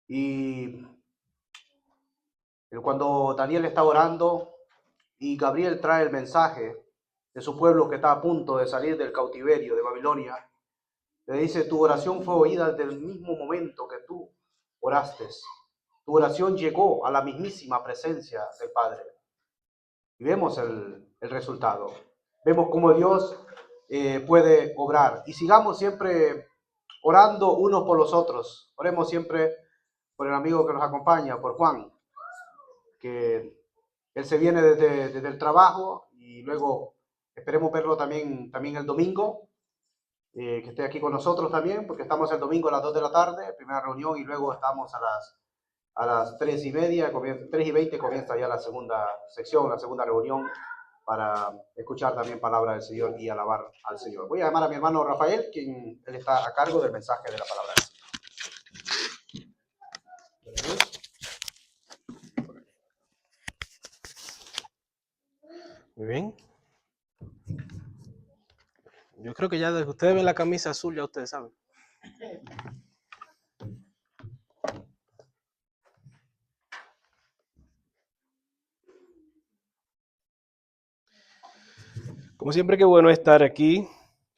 Y cuando Daniel está orando y Gabriel trae el mensaje de su pueblo que está a punto de salir del cautiverio de Babilonia, le dice, tu oración fue oída desde el mismo momento que tú oraste. Tu oración llegó a la mismísima presencia del Padre. Y vemos el resultado. Vemos cómo Dios puede obrar. Y sigamos siempre orando unos por los otros. Oremos siempre por el amigo que nos acompaña, por Juan, que él se viene desde el trabajo y luego esperemos verlo también el domingo, que esté aquí con nosotros también, porque estamos el domingo a las 2 de la tarde, primera reunión, y luego estamos a las 3:30, 3:20 comienza ya la segunda sección, la segunda reunión, para escuchar también palabra del Señor y alabar al Señor. Voy a llamar a mi hermano Rafael, quien él está a cargo del mensaje de la palabra del Señor. Muy bien. Yo creo que ya desde que ustedes ven la camisa azul, ya ustedes saben. Como siempre, qué bueno estar aquí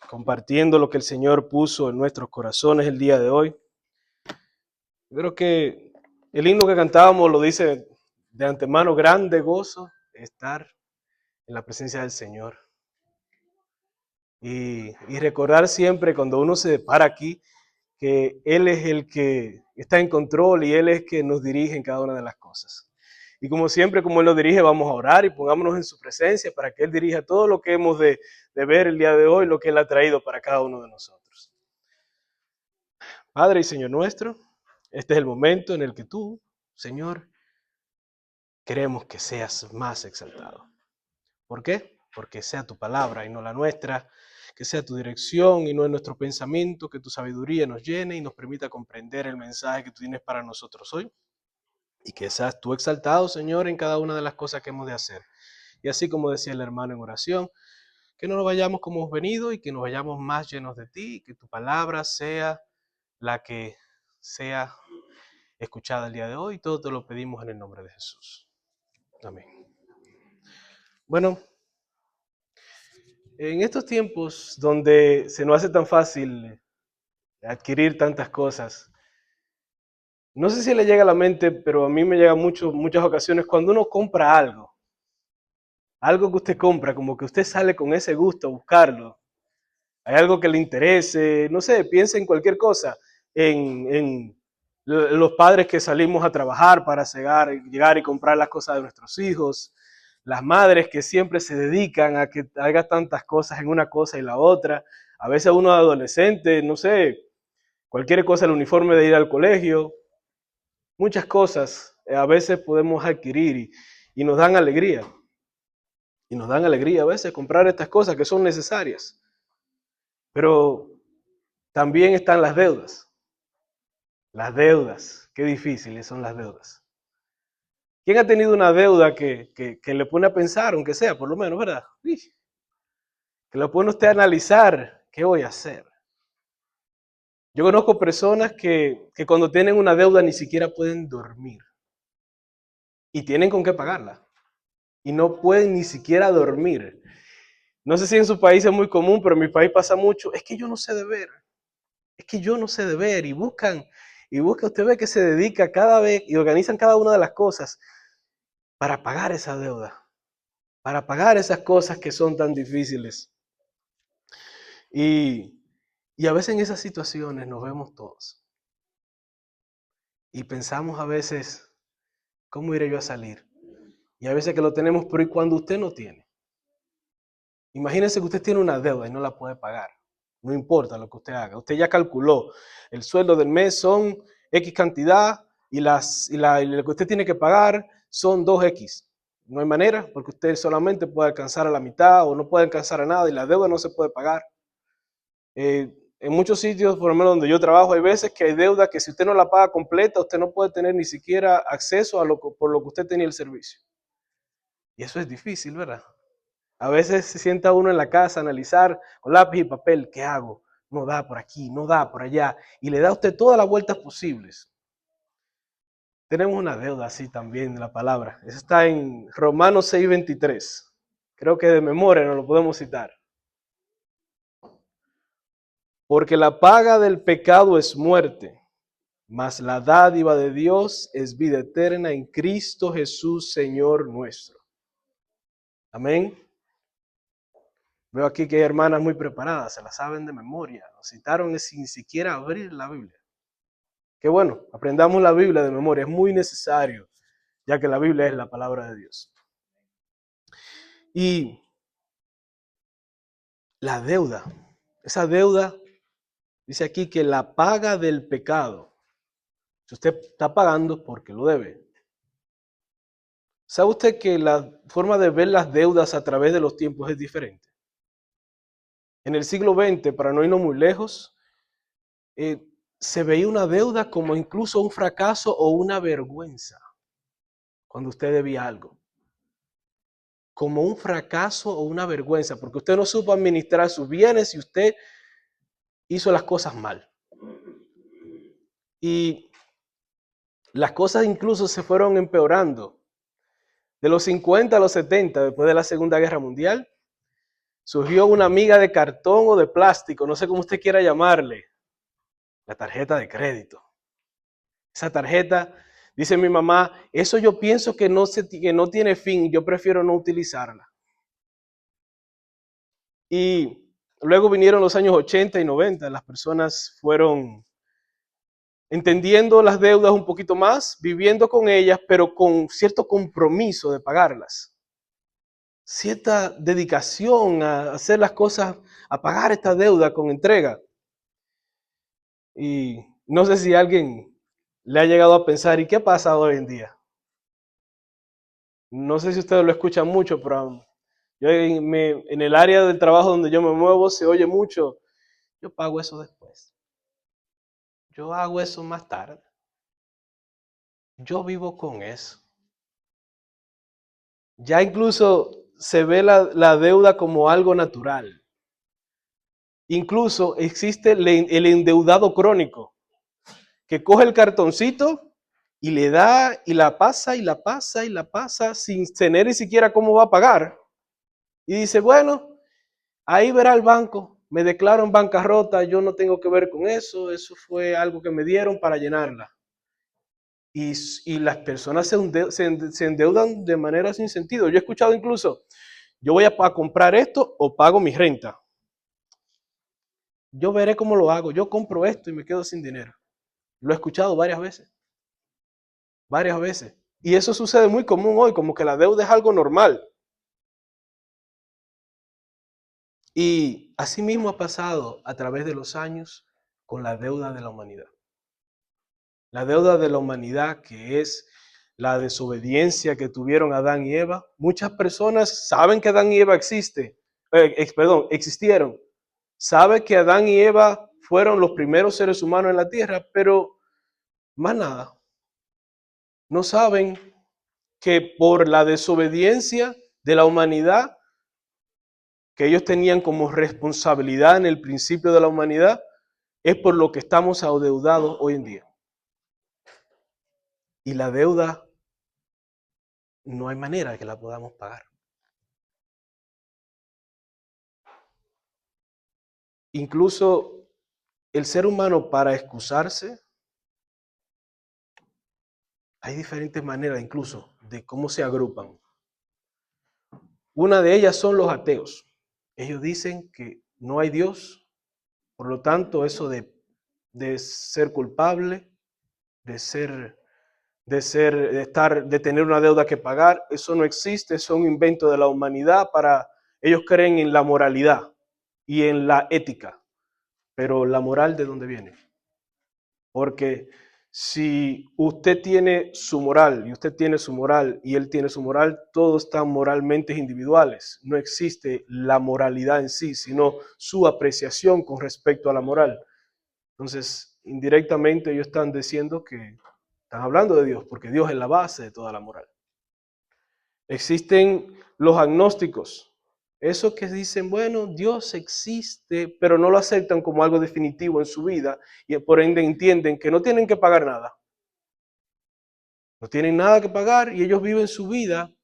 compartiendo lo que el Señor puso en nuestros corazones el día de hoy. Yo creo que el himno que cantábamos lo dice de antemano: grande gozo estar en la presencia del Señor. Y recordar siempre cuando uno se para aquí que Él es el que está en control y Él es que nos dirige en cada una de las cosas. Y como siempre, como Él nos dirige, vamos a orar y pongámonos en su presencia para que Él dirija todo lo que hemos de ver el día de hoy, lo que Él ha traído para cada uno de nosotros. Padre y Señor nuestro, este es el momento en el que tú, Señor, queremos que seas más exaltado. ¿Por qué? Porque sea tu palabra y no la nuestra, que sea tu dirección y no es nuestro pensamiento, que tu sabiduría nos llene y nos permita comprender el mensaje que tú tienes para nosotros hoy. Y que seas tú exaltado, Señor, en cada una de las cosas que hemos de hacer. Y así como decía el hermano en oración, que no nos vayamos como hemos venido y que nos vayamos más llenos de ti, y que tu palabra sea la que sea escuchada el día de hoy. Y todo te lo pedimos en el nombre de Jesús. Amén. Bueno, en estos tiempos donde se nos hace tan fácil adquirir tantas cosas, no sé si le llega a la mente, pero a mí me llega muchas ocasiones cuando uno compra algo que usted compra, como que usted sale con ese gusto a buscarlo. Hay algo que le interese, no sé, piensa en cualquier cosa, en los padres que salimos a trabajar para llegar y comprar las cosas de nuestros hijos, las madres que siempre se dedican a que haga tantas cosas en una cosa y la otra, a veces uno adolescente, no sé, cualquier cosa, el uniforme de ir al colegio, muchas cosas a veces podemos adquirir y nos dan alegría. Y nos dan alegría a veces comprar estas cosas que son necesarias. Pero también están las deudas. Las deudas, qué difíciles son las deudas. ¿Quién ha tenido una deuda que le pone a pensar, aunque sea, por lo menos, verdad? Que lo pone usted a analizar, ¿qué voy a hacer? Yo conozco personas que cuando tienen una deuda ni siquiera pueden dormir. Y tienen con qué pagarla. Y no pueden ni siquiera dormir. No sé si en su país es muy común, pero en mi país pasa mucho. Es que yo no sé deber. Es que yo no sé deber. Y busca, usted ve que se dedica cada vez y organizan cada una de las cosas para pagar esa deuda. Para pagar esas cosas que son tan difíciles. Y a veces en esas situaciones nos vemos todos. Y pensamos a veces, ¿cómo iré yo a salir? Y a veces que lo tenemos, pero ¿y cuando usted no tiene? Imagínense que usted tiene una deuda y no la puede pagar. No importa lo que usted haga. Usted ya calculó. El sueldo del mes son X cantidad y lo que usted tiene que pagar son 2X. No hay manera porque usted solamente puede alcanzar a la mitad o no puede alcanzar a nada y la deuda no se puede pagar. En muchos sitios, por lo menos donde yo trabajo, hay veces que hay deuda que si usted no la paga completa, usted no puede tener ni siquiera acceso por lo que usted tenía el servicio. Y eso es difícil, ¿verdad? A veces se sienta uno en la casa a analizar con lápiz y papel, ¿qué hago? No da por aquí, no da por allá. Y le da a usted todas las vueltas posibles. Tenemos una deuda así también en la palabra. Eso está en Romanos 6:23. Creo que de memoria no lo podemos citar. Porque la paga del pecado es muerte, mas la dádiva de Dios es vida eterna en Cristo Jesús, Señor nuestro. Amén. Veo aquí que hay hermanas muy preparadas, se la saben de memoria. Lo citaron sin siquiera abrir la Biblia. Qué bueno, aprendamos la Biblia de memoria. Es muy necesario, ya que la Biblia es la palabra de Dios. Y la deuda, esa deuda, dice aquí que la paga del pecado. Si usted está pagando, porque lo debe. ¿Sabe usted que la forma de ver las deudas a través de los tiempos es diferente? En el siglo XX, para no irnos muy lejos, se veía una deuda como incluso un fracaso o una vergüenza cuando usted debía algo. Como un fracaso o una vergüenza, porque usted no supo administrar sus bienes y usted hizo las cosas mal. Y las cosas incluso se fueron empeorando. De los 50 a los 70, después de la Segunda Guerra Mundial, surgió una miga de cartón o de plástico, no sé cómo usted quiera llamarle, la tarjeta de crédito. Esa tarjeta, dice mi mamá, eso yo pienso que no tiene fin, yo prefiero no utilizarla. Y luego vinieron los años 80 y 90, las personas fueron entendiendo las deudas un poquito más, viviendo con ellas, pero con cierto compromiso de pagarlas. Cierta dedicación a hacer las cosas, a pagar esta deuda con entrega. Y no sé si alguien le ha llegado a pensar, ¿y qué pasa hoy en día? No sé si ustedes lo escuchan mucho, pero yo en el área del trabajo donde yo me muevo se oye mucho, yo pago eso después. Yo hago eso más tarde. Yo vivo con eso. Ya incluso se ve la deuda como algo natural. Incluso existe el endeudado crónico, que coge el cartoncito y le da y la pasa y la pasa y la pasa sin tener ni siquiera cómo va a pagar. Y dice, bueno, ahí verá el banco, me declaro en bancarrota, yo no tengo que ver con eso, eso fue algo que me dieron para llenarla. Y las personas se endeudan de manera sin sentido. Yo he escuchado incluso, yo voy a comprar esto o pago mi renta. Yo veré cómo lo hago, yo compro esto y me quedo sin dinero. Lo he escuchado varias veces. Varias veces. Y eso sucede muy común hoy, como que la deuda es algo normal. Y así mismo ha pasado a través de los años con la deuda de la humanidad. La deuda de la humanidad, que es la desobediencia que tuvieron Adán y Eva. Muchas personas saben que Adán y Eva existieron. Saben que Adán y Eva fueron los primeros seres humanos en la tierra, pero más nada. No saben que por la desobediencia de la humanidad, que ellos tenían como responsabilidad en el principio de la humanidad, es por lo que estamos adeudados hoy en día. Y la deuda no hay manera de que la podamos pagar. Incluso el ser humano, para excusarse, hay diferentes maneras incluso de cómo se agrupan. Una de ellas son los ateos. Ellos dicen que no hay Dios, por lo tanto eso de ser culpable, de tener una deuda que pagar, eso no existe, eso es un invento de la humanidad. Ellos creen en la moralidad y en la ética, pero la moral, ¿de dónde viene? Porque si usted tiene su moral y usted tiene su moral y él tiene su moral, todos están moralmente individuales. No existe la moralidad en sí, sino su apreciación con respecto a la moral. Entonces, indirectamente ellos están diciendo que están hablando de Dios, porque Dios es la base de toda la moral. Existen los agnósticos, esos que dicen, bueno, Dios existe, pero no lo aceptan como algo definitivo en su vida y por ende entienden que no tienen que pagar nada. No tienen nada que pagar y ellos viven su vida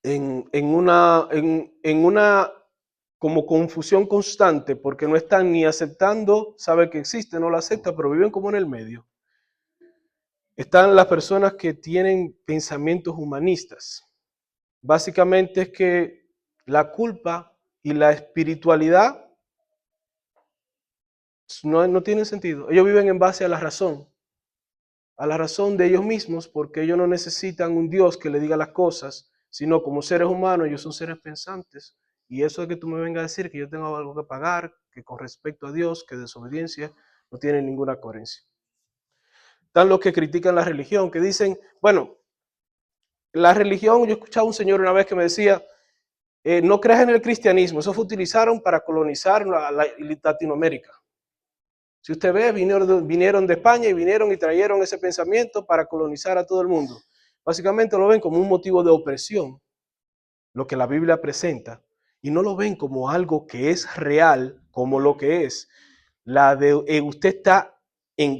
en una como confusión constante porque no están ni aceptando, sabe que existe, no lo acepta, pero viven como en el medio. Están las personas que tienen pensamientos humanistas. Básicamente es que la culpa y la espiritualidad no tienen sentido. Ellos viven en base a la razón de ellos mismos, porque ellos no necesitan un Dios que le diga las cosas, sino como seres humanos, ellos son seres pensantes. Y eso de que tú me vengas a decir que yo tengo algo que pagar, que con respecto a Dios, que desobediencia, no tiene ninguna coherencia. Están los que critican la religión, que dicen, bueno, la religión, yo escuchaba a un señor una vez que me decía, no creas en el cristianismo, eso fue utilizaron para colonizar Latinoamérica. Si usted ve, vinieron de España y vinieron y trajeron ese pensamiento para colonizar a todo el mundo. Básicamente lo ven como un motivo de opresión, lo que la Biblia presenta, y no lo ven como algo que es real, como lo que es.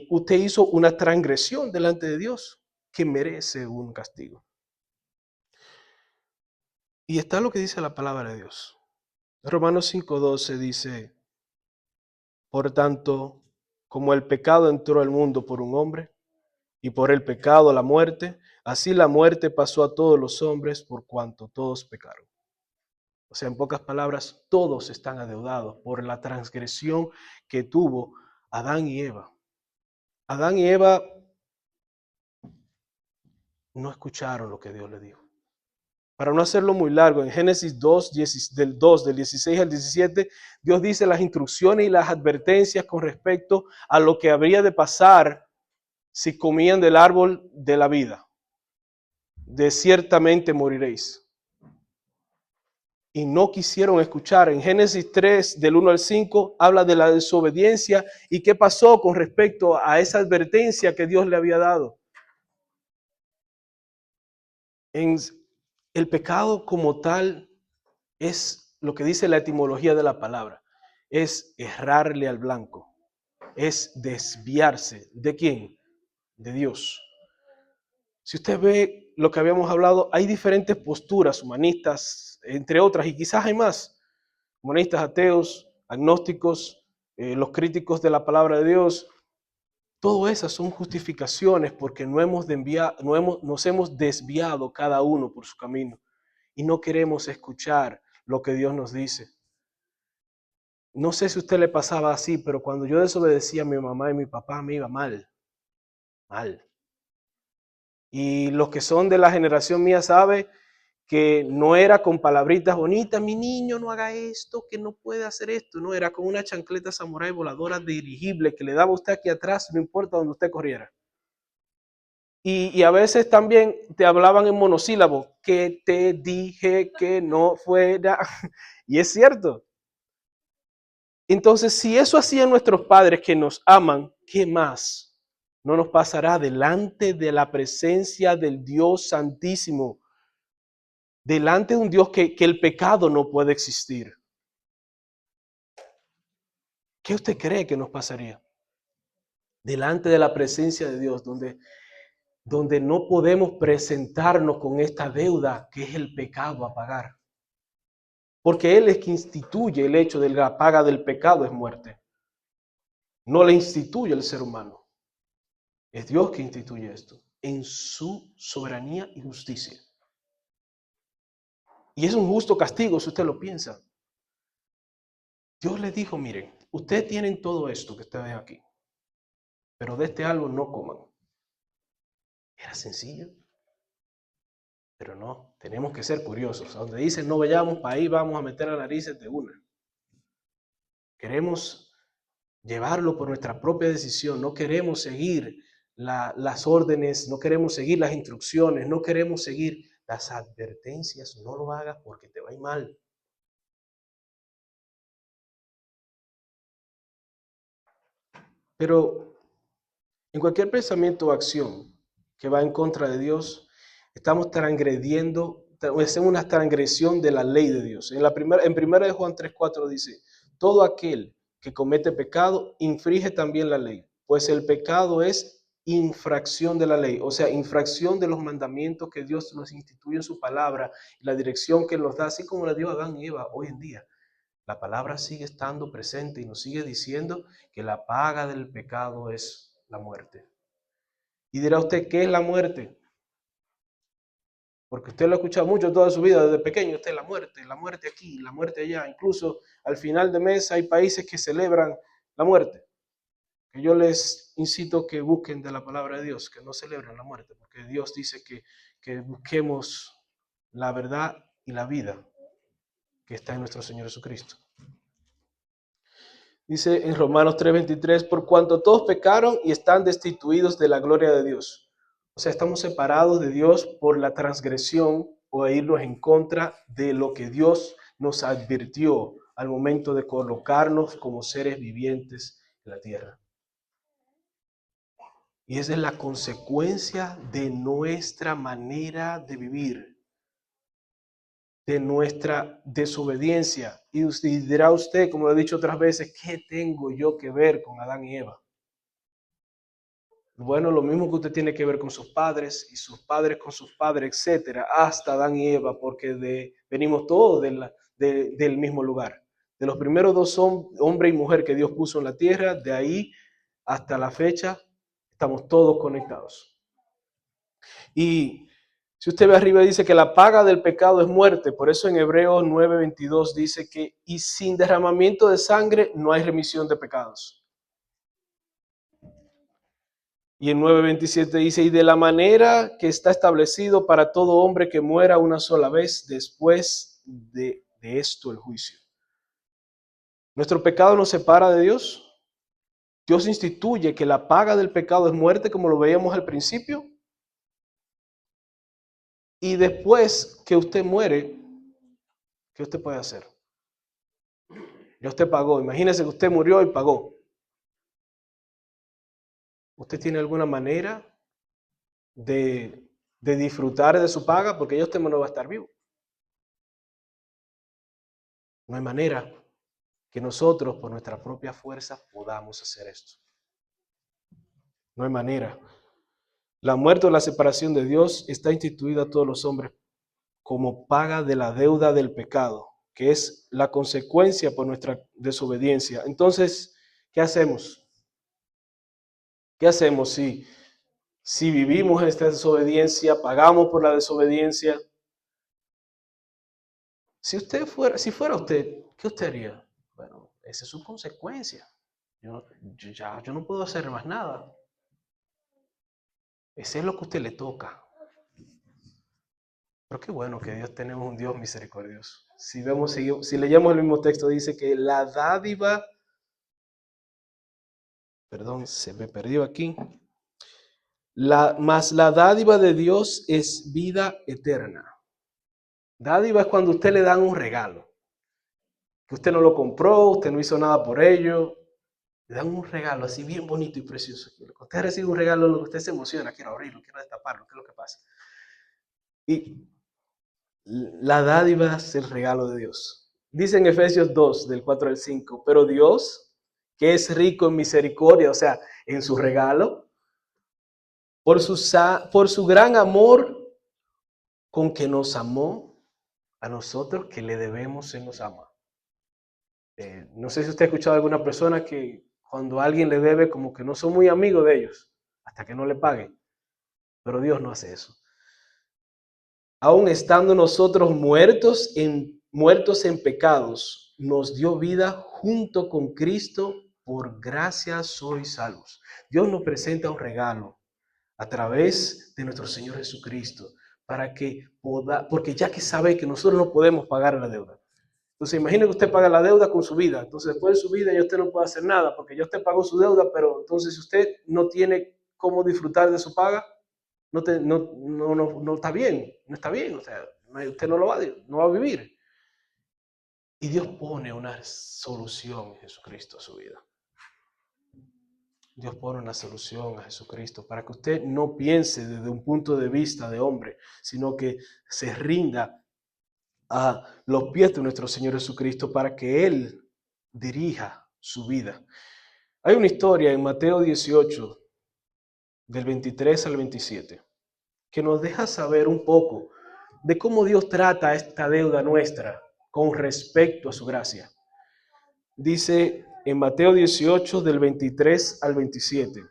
Usted hizo una transgresión delante de Dios que merece un castigo. Y está lo que dice la palabra de Dios. Romanos 5:12 dice, por tanto, como el pecado entró al mundo por un hombre, y por el pecado la muerte, así la muerte pasó a todos los hombres por cuanto todos pecaron. O sea, en pocas palabras, todos están adeudados por la transgresión que tuvo Adán y Eva. Adán y Eva no escucharon lo que Dios le dijo. Para no hacerlo muy largo, en Génesis 2, del 16 al 17, Dios dice las instrucciones y las advertencias con respecto a lo que habría de pasar si comían del árbol de la vida. De ciertamente moriréis. Y no quisieron escuchar. En Génesis 3, del 1 al 5, habla de la desobediencia y qué pasó con respecto a esa advertencia que Dios le había dado. El pecado como tal es lo que dice la etimología de la palabra. Es errarle al blanco. Es desviarse. ¿De quién? De Dios. Si usted ve lo que habíamos hablado, hay diferentes posturas humanistas, entre otras, y quizás hay más. Humanistas, ateos, agnósticos, los críticos de la palabra de Dios. Todas esas son justificaciones porque nos hemos desviado cada uno por su camino y no queremos escuchar lo que Dios nos dice. No sé si a usted le pasaba así, pero cuando yo desobedecía a mi mamá y mi papá me iba mal. Y los que son de la generación mía saben que no era con palabritas bonitas, mi niño no haga esto, que no puede hacer esto, no, era con una chancleta samurái voladora dirigible que le daba a usted aquí atrás, no importa donde usted corriera. Y a veces también te hablaban en monosílabo, que te dije que no fuera, y es cierto. Entonces, si eso hacían nuestros padres que nos aman, ¿qué más no nos pasará delante de la presencia del Dios Santísimo? Delante de un Dios que el pecado no puede existir. ¿Qué usted cree que nos pasaría? Delante de la presencia de Dios, donde no podemos presentarnos con esta deuda que es el pecado a pagar. Porque Él es que instituye el hecho de la paga del pecado es muerte. No le instituye el ser humano. Es Dios que instituye esto en su soberanía y justicia. Y es un justo castigo si usted lo piensa. Dios les dijo, miren, ustedes tienen todo esto que ustedes ven aquí, pero de este árbol no coman. Era sencillo. Pero no, tenemos que ser curiosos. A donde dicen no vayamos, para ahí vamos a meter la nariz de una. Queremos llevarlo por nuestra propia decisión. No queremos seguir las órdenes, no queremos seguir las instrucciones, no queremos seguir las advertencias. No lo hagas porque te va a ir mal. Pero en cualquier pensamiento o acción que va en contra de Dios, estamos transgrediendo, hacemos una transgresión de la ley de Dios. En 1 de Juan 3:4 dice, todo aquel que comete pecado infringe también la ley, pues el pecado es infracción de la ley, o sea, infracción de los mandamientos que Dios nos instituye en su palabra, y la dirección que nos da, así como la dio a Adán y Eva hoy en día. La palabra sigue estando presente y nos sigue diciendo que la paga del pecado es la muerte. Y dirá usted, ¿qué es la muerte? Porque usted lo ha escuchado mucho toda su vida, desde pequeño, usted la muerte aquí, la muerte allá. Incluso al final de mes hay países que celebran la muerte. Que yo les incito que busquen de la palabra de Dios, que no celebren la muerte, porque Dios dice que busquemos la verdad y la vida que está en nuestro Señor Jesucristo. Dice en Romanos 3:23, por cuanto todos pecaron y están destituidos de la gloria de Dios. O sea, estamos separados de Dios por la transgresión o irnos en contra de lo que Dios nos advirtió al momento de colocarnos como seres vivientes en la tierra. Y esa es la consecuencia de nuestra manera de vivir, de nuestra desobediencia. Y dirá usted, como lo he dicho otras veces, ¿qué tengo yo que ver con Adán y Eva? Bueno, lo mismo que usted tiene que ver con sus padres y sus padres con sus padres, etcétera, hasta Adán y Eva, porque venimos todos del mismo lugar. De los primeros dos hombre y mujer que Dios puso en la tierra, de ahí hasta la fecha, estamos todos conectados. Y si usted ve arriba, dice que la paga del pecado es muerte. Por eso en Hebreos 9:22 dice que y sin derramamiento de sangre no hay remisión de pecados. Y en 9:27 dice, y de la manera que está establecido para todo hombre que muera una sola vez, después de esto el juicio. ¿Nuestro pecado nos separa de Dios? Dios instituye que la paga del pecado es muerte, como lo veíamos al principio. Y después que usted muere, ¿qué usted puede hacer? Ya usted pagó. Imagínese que usted murió y pagó. ¿Usted tiene alguna manera de disfrutar de su paga? Porque ya usted no va a estar vivo. No hay manera que nosotros por nuestra propia fuerza podamos hacer esto. No hay manera. La muerte o la separación de Dios está instituida a todos los hombres como paga de la deuda del pecado, que es la consecuencia por nuestra desobediencia. Entonces, ¿qué hacemos? ¿Qué hacemos si vivimos en esta desobediencia, pagamos por la desobediencia? Si fuera usted, ¿qué usted haría? Bueno, esa es su consecuencia. Yo no puedo hacer más nada. Ese es lo que a usted le toca. Pero qué bueno que Dios tenemos un Dios misericordioso. Si leemos el mismo texto, dice que la dádiva, perdón, se me perdió aquí. Mas la dádiva de Dios es vida eterna. Dádiva es cuando a usted le dan un regalo. Que usted no lo compró, usted no hizo nada por ello. Le dan un regalo así bien bonito y precioso. Cuando usted recibe un regalo, lo que usted se emociona, quiero abrirlo, quiero destaparlo, ¿qué es lo que pasa? Y la dádiva es el regalo de Dios. Dice en Efesios 2, del 4 al 5, pero Dios, que es rico en misericordia, o sea, en su regalo, por su gran amor con que nos amó a nosotros, que le debemos, Él nos ama. No sé si usted ha escuchado a alguna persona que cuando alguien le debe, como que no son muy amigos de ellos, hasta que no le paguen. Pero Dios no hace eso. Aún estando nosotros muertos en pecados, nos dio vida junto con Cristo, por gracia sois salvos. Dios nos presenta un regalo a través de nuestro Señor Jesucristo, porque ya que sabe que nosotros no podemos pagar la deuda. Entonces imagine que usted paga la deuda con su vida, entonces después de su vida ya usted no puede hacer nada, porque ya usted pagó su deuda, pero entonces si usted no tiene cómo disfrutar de su paga, no está bien, o sea, usted no va a vivir. Y Dios pone una solución en Jesucristo a su vida. Dios pone una solución a Jesucristo para que usted no piense desde un punto de vista de hombre, sino que se rinda a los pies de nuestro Señor Jesucristo para que Él dirija su vida. Hay una historia en Mateo 18 del 23 al 27, que nos deja saber un poco de cómo Dios trata esta deuda nuestra con respecto a su gracia. Dice en Mateo 18, del 23 al 27.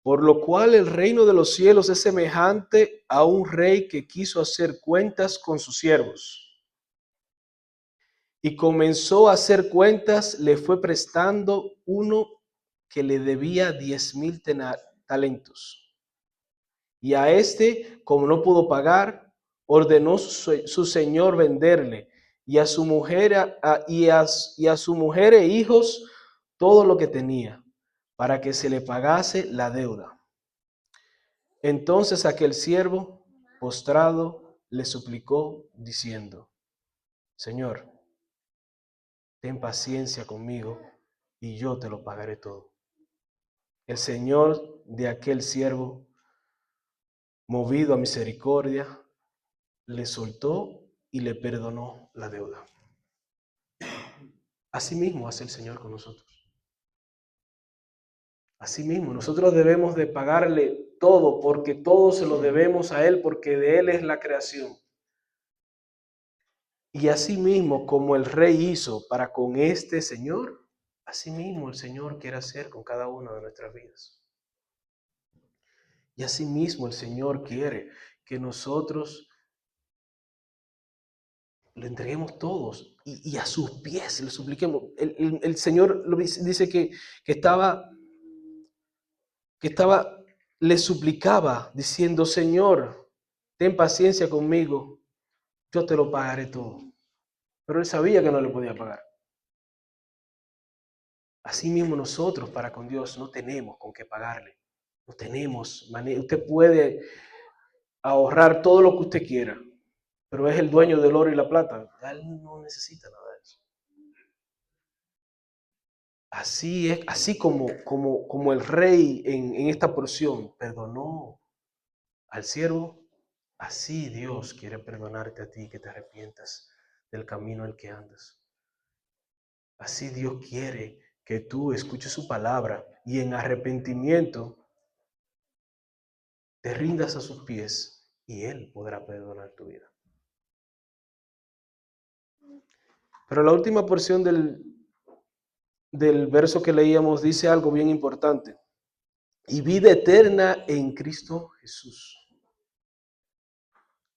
Por lo cual el reino de los cielos es semejante a un rey que quiso hacer cuentas con sus siervos. Y comenzó a hacer cuentas, le fue prestando uno que le debía 10,000 talentos. Y a este, como no pudo pagar, ordenó su señor venderle, y a su mujer y a su mujer e hijos todo lo que tenía, para que se le pagase la deuda. Entonces aquel siervo, postrado, le suplicó, diciendo: Señor, ten paciencia conmigo, y yo te lo pagaré todo. El señor de aquel siervo, movido a misericordia, le soltó y le perdonó la deuda. Asimismo hace el Señor con nosotros. Asimismo, nosotros debemos de pagarle todo, porque todo se lo debemos a Él, porque de Él es la creación. Y asimismo, como el rey hizo para con este Señor, asimismo el Señor quiere hacer con cada una de nuestras vidas. Y asimismo el Señor quiere que nosotros le entreguemos todos y a sus pies le supliquemos. El Señor dice que le suplicaba diciendo: Señor, ten paciencia conmigo, yo te lo pagaré todo. Pero él sabía que no le podía pagar. Así mismo nosotros para con Dios no tenemos con qué pagarle. No tenemos manera. Usted puede ahorrar todo lo que usted quiera, pero es el dueño del oro y la plata. Él no necesita nada de eso. Así es, así como el rey en esta porción perdonó al siervo, así Dios quiere perdonarte a ti, que te arrepientas del camino en el que andas. Así Dios quiere que tú escuches su palabra y en arrepentimiento te rindas a sus pies y Él podrá perdonar tu vida. Pero la última porción del verso que leíamos dice algo bien importante. Y vida eterna en Cristo Jesús.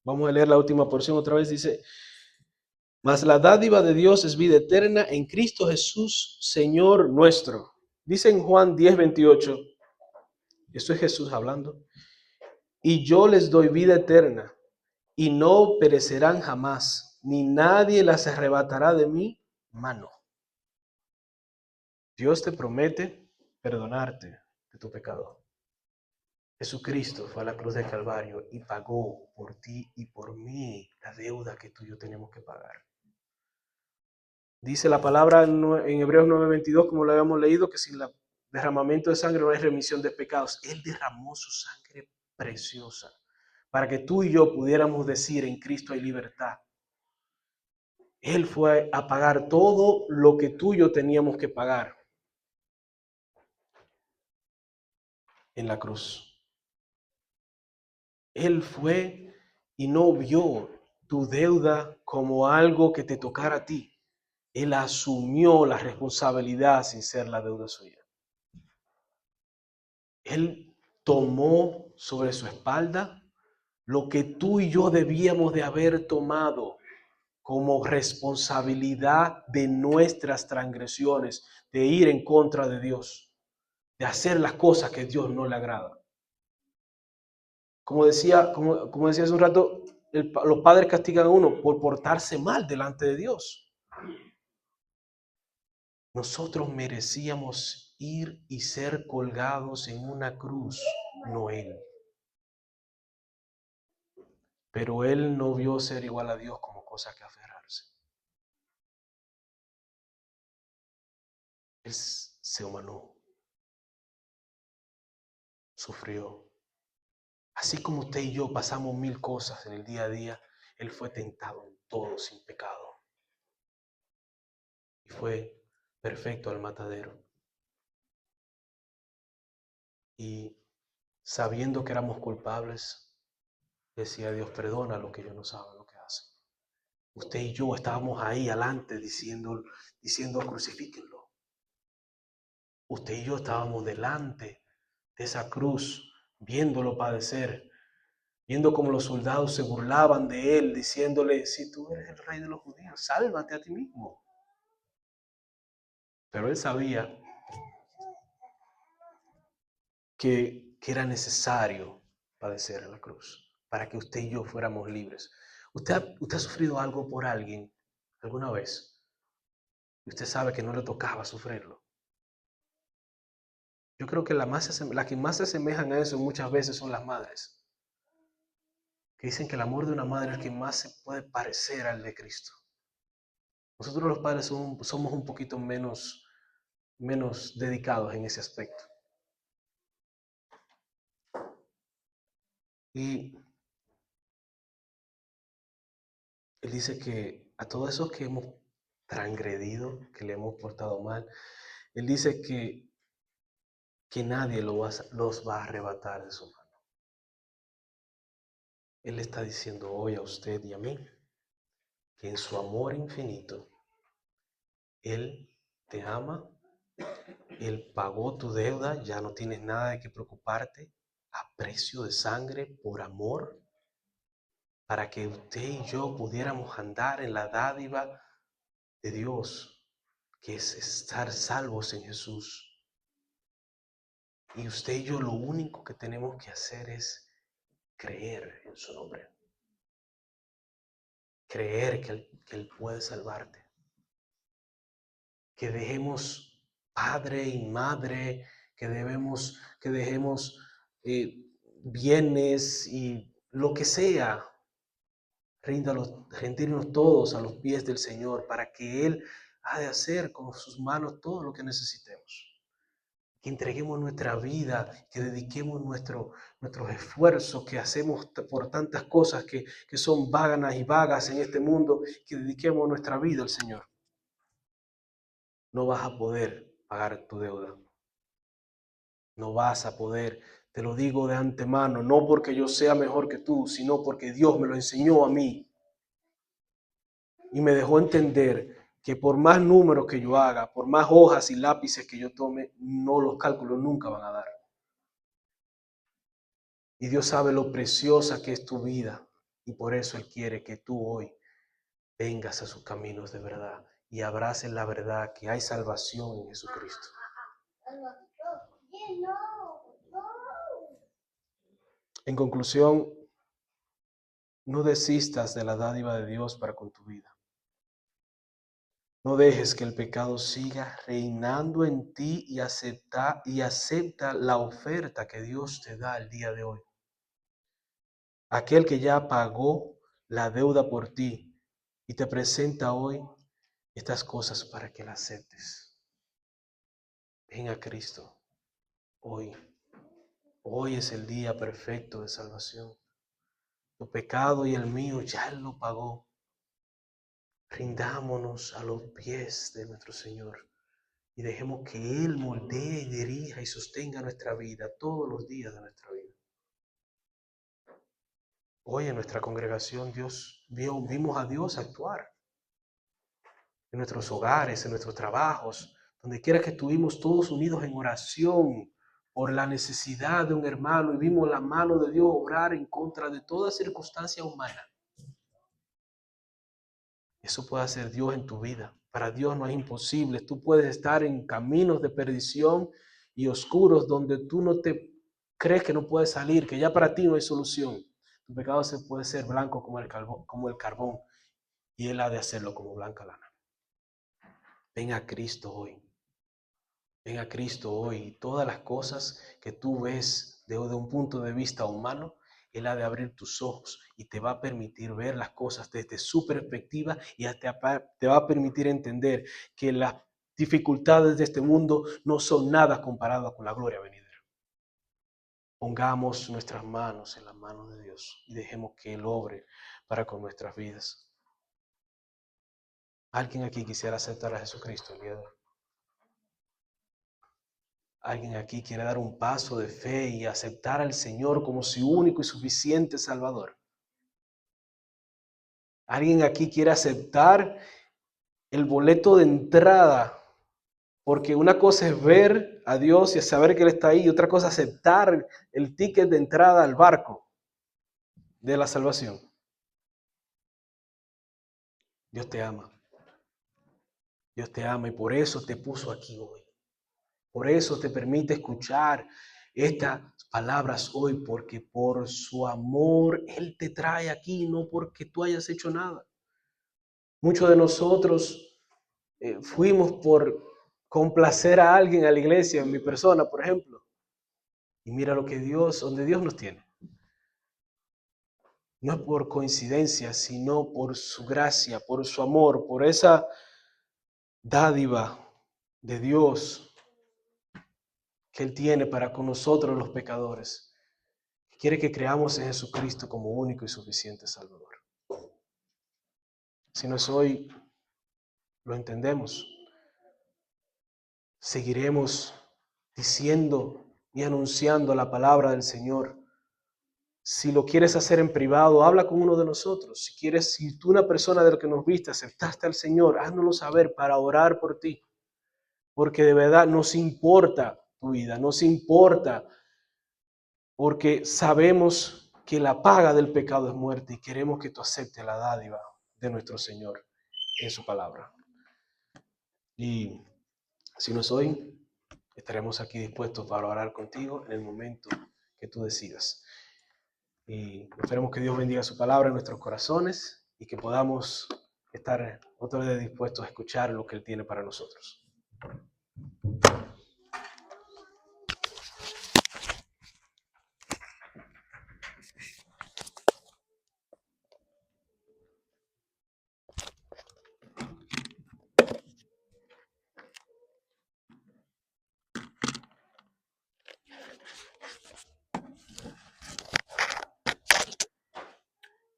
Vamos a leer la última porción otra vez. Dice: mas la dádiva de Dios es vida eterna en Cristo Jesús, Señor nuestro. Dice en Juan 10:28. Esto es Jesús hablando. Y yo les doy vida eterna, y no perecerán jamás, ni nadie las arrebatará de mi mano. Dios te promete perdonarte de tu pecado. Jesucristo fue a la cruz del Calvario y pagó por ti y por mí la deuda que tú y yo tenemos que pagar. Dice la palabra en Hebreos 9:22, como lo habíamos leído, que sin el derramamiento de sangre no hay remisión de pecados. Él derramó su sangre preciosa para que tú y yo pudiéramos decir: en Cristo hay libertad. Él fue a pagar todo lo que tú y yo teníamos que pagar en la cruz. Él fue y no vio tu deuda como algo que te tocara a ti. Él asumió la responsabilidad sin ser la deuda suya. Él tomó sobre su espalda lo que tú y yo debíamos de haber tomado como responsabilidad de nuestras transgresiones, de ir en contra de Dios, de hacer las cosas que a Dios no le agrada. Como decía hace un rato, los padres castigan a uno por portarse mal delante de Dios. Nosotros merecíamos ir y ser colgados en una cruz, no Él. Pero Él no vio ser igual a Dios como cosa que aferrarse. Él se humanó, sufrió. Así como usted y yo pasamos mil cosas en el día a día, Él fue tentado en todo sin pecado. Y fue perfecto al matadero. y sabiendo que éramos culpables, decía Dios, perdona lo que ellos no saben lo que hacen. Usted y yo estábamos ahí adelante diciendo crucifíquenlo. Usted y yo estábamos delante de esa cruz, viéndolo padecer, viendo cómo los soldados se burlaban de él, diciéndole, si tú eres el rey de los judíos, sálvate a ti mismo. Pero él sabía que era necesario padecer en la cruz para que usted y yo fuéramos libres. ¿Usted ha sufrido algo por alguien alguna vez? Y usted sabe que no le tocaba sufrirlo. Yo creo que las que más se asemejan a eso muchas veces son las madres, que dicen que el amor de una madre es el que más se puede parecer al de Cristo. Nosotros los padres somos un poquito menos dedicados en ese aspecto. Y él dice que a todos esos que hemos transgredido, que le hemos portado mal, él dice que nadie los va a arrebatar de su mano. Él está diciendo hoy a usted y a mí que en su amor infinito, Él te ama, Él pagó tu deuda, ya no tienes nada de qué preocuparte, a precio de sangre, por amor, para que usted y yo pudiéramos andar en la dádiva de Dios, que es estar salvos en Jesús. Y usted y yo lo único que tenemos que hacer es creer en su nombre. Creer que Él puede salvarte. Que dejemos padre y madre, que dejemos bienes y lo que sea, rendirnos todos a los pies del Señor para que Él ha de hacer con sus manos todo lo que necesitemos. Que entreguemos nuestra vida, que dediquemos nuestros esfuerzos que hacemos por tantas cosas que son vagas y vagas en este mundo, que dediquemos nuestra vida al Señor. No vas a poder pagar tu deuda. No vas a poder, te lo digo de antemano, no porque yo sea mejor que tú, sino porque Dios me lo enseñó a mí. Y me dejó entender que por más números que yo haga, por más hojas y lápices que yo tome, no, los cálculos nunca van a dar. Y Dios sabe lo preciosa que es tu vida. Y por eso Él quiere que tú hoy vengas a sus caminos de verdad y abraces la verdad que hay salvación en Jesucristo. En conclusión, no desistas de la dádiva de Dios para con tu vida. No dejes que el pecado siga reinando en ti y acepta la oferta que Dios te da el día de hoy. Aquel que ya pagó la deuda por ti y te presenta hoy estas cosas para que las aceptes. Ven a Cristo hoy. Hoy es el día perfecto de salvación. Tu pecado y el mío ya Él lo pagó. Rindámonos a los pies de nuestro Señor y dejemos que Él moldee y dirija y sostenga nuestra vida todos los días de nuestra vida. Hoy en nuestra congregación vimos a Dios actuar. En nuestros hogares, en nuestros trabajos, donde quiera que estuvimos todos unidos en oración por la necesidad de un hermano y vimos la mano de Dios obrar en contra de toda circunstancia humana. Eso puede hacer Dios en tu vida. Para Dios no es imposible. Tú puedes estar en caminos de perdición y oscuros donde tú no te crees que no puedes salir, que ya para ti no hay solución. Tu pecado puede ser blanco como el carbón y Él ha de hacerlo como blanca lana. Ven a Cristo hoy. Ven a Cristo hoy. Todas las cosas que tú ves desde un punto de vista humano, Él ha de abrir tus ojos y te va a permitir ver las cosas desde su perspectiva y te va a permitir entender que las dificultades de este mundo no son nada comparadas con la gloria venidera. Pongamos nuestras manos en las manos de Dios y dejemos que Él obre para con nuestras vidas. ¿Alguien aquí quisiera aceptar a Jesucristo el día de hoy? ¿Alguien aquí quiere dar un paso de fe y aceptar al Señor como su único y suficiente Salvador? ¿Alguien aquí quiere aceptar el boleto de entrada? Porque una cosa es ver a Dios y saber que Él está ahí, y otra cosa es aceptar el ticket de entrada al barco de la salvación. Dios te ama. Dios te ama y por eso te puso aquí hoy. Por eso te permite escuchar estas palabras hoy, porque por su amor Él te trae aquí, no porque tú hayas hecho nada. Muchos de nosotros fuimos por complacer a alguien a la iglesia, en mi persona, por ejemplo. Y mira lo que donde Dios nos tiene. No es por coincidencia, sino por su gracia, por su amor, por esa dádiva de Dios que Él tiene para con nosotros los pecadores. Quiere que creamos en Jesucristo como único y suficiente Salvador. Si no es hoy, lo entendemos. Seguiremos diciendo y anunciando la palabra del Señor. Si lo quieres hacer en privado, habla con uno de nosotros. Si tú una persona de la que nos viste, aceptaste al Señor, háznoslo saber para orar por ti. Porque de verdad nos importa tu vida, nos importa, porque sabemos que la paga del pecado es muerte y queremos que tú aceptes la dádiva de nuestro Señor en su palabra. Y si no es hoy, estaremos aquí dispuestos para orar contigo en el momento que tú decidas. Y esperemos que Dios bendiga su palabra en nuestros corazones y que podamos estar otra vez dispuestos a escuchar lo que Él tiene para nosotros.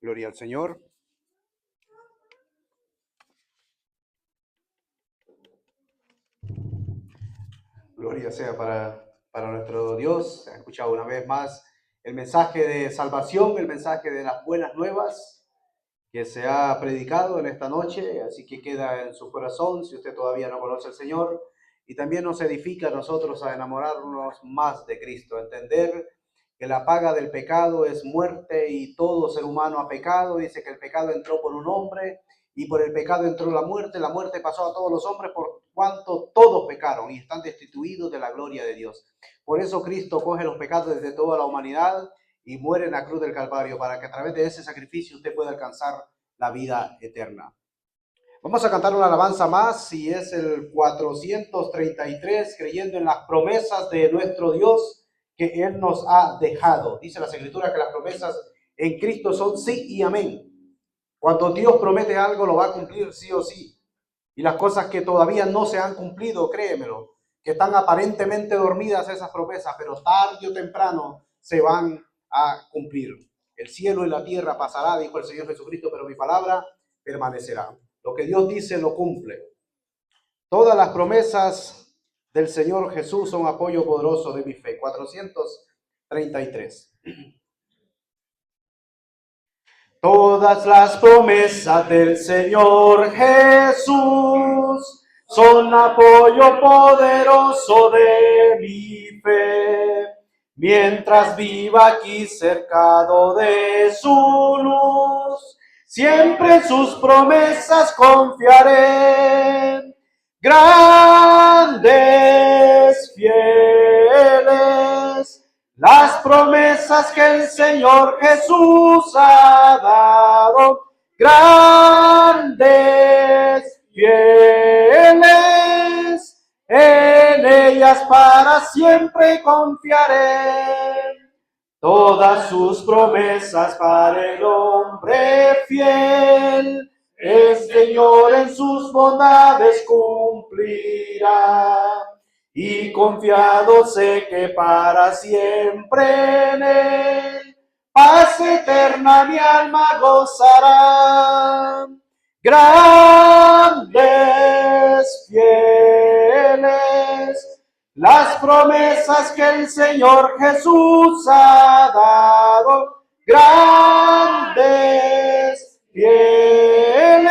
Gloria al Señor. Gloria sea para nuestro Dios. Se ha escuchado una vez más el mensaje de salvación, el mensaje de las buenas nuevas que se ha predicado en esta noche, así que queda en su corazón si usted todavía no conoce al Señor, y también nos edifica a nosotros a enamorarnos más de Cristo, a entender que la paga del pecado es muerte y todo ser humano ha pecado. Dice que el pecado entró por un hombre y por el pecado entró la muerte pasó a todos los hombres por cuanto todos pecaron y están destituidos de la gloria de Dios. Por eso Cristo coge los pecados de toda la humanidad y muere en la cruz del Calvario para que a través de ese sacrificio usted pueda alcanzar la vida eterna. Vamos a cantar una alabanza más y es el 433, creyendo en las promesas de nuestro Dios que Él nos ha dejado. Dice las Escrituras que las promesas en Cristo son sí y amén. Cuando Dios promete algo, lo va a cumplir sí o sí. Y las cosas que todavía no se han cumplido, créemelo, que están aparentemente dormidas esas promesas, pero tarde o temprano se van a cumplir. El cielo y la tierra pasará, dijo el Señor Jesucristo, pero mi palabra permanecerá. Lo que Dios dice lo cumple. Todas las promesas del Señor Jesús son apoyo poderoso de mi fe. 433. Todas las promesas del Señor Jesús son apoyo poderoso de mi fe. Mientras viva aquí cercado de su luz, siempre en sus promesas confiaré. Grandes, fieles, las promesas que el Señor Jesús ha dado. Grandes, fieles, en ellas para siempre confiaré. Todas sus promesas para el hombre fiel, el Señor en sus bondades cumplirá. Y confiado sé que para siempre en Él paz eterna mi alma gozará. Grandes, fieles, las promesas que el Señor Jesús ha dado, grandes, fieles,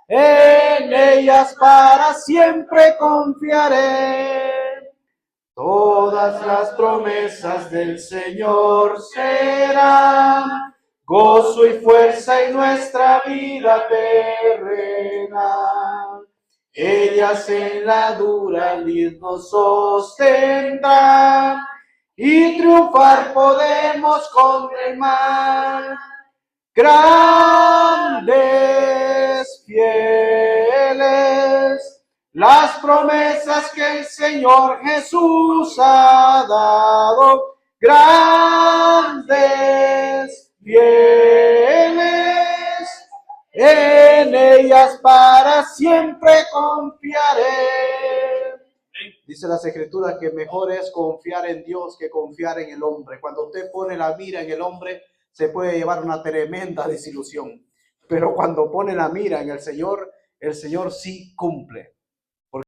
en ellas para siempre confiaré. Todas las promesas del Señor serán gozo y fuerza en nuestra vida terrena. Ellas en la dura lid nos sostendrán y triunfar podemos contra el mal. Grandes, fieles, las promesas que el Señor Jesús ha dado, grandes, fieles, en ellas para siempre confiaré. Dice las Escrituras que mejor es confiar en Dios que confiar en el hombre. Cuando usted pone la mira en el hombre, se puede llevar una tremenda desilusión. Pero cuando pone la mira en el Señor sí cumple.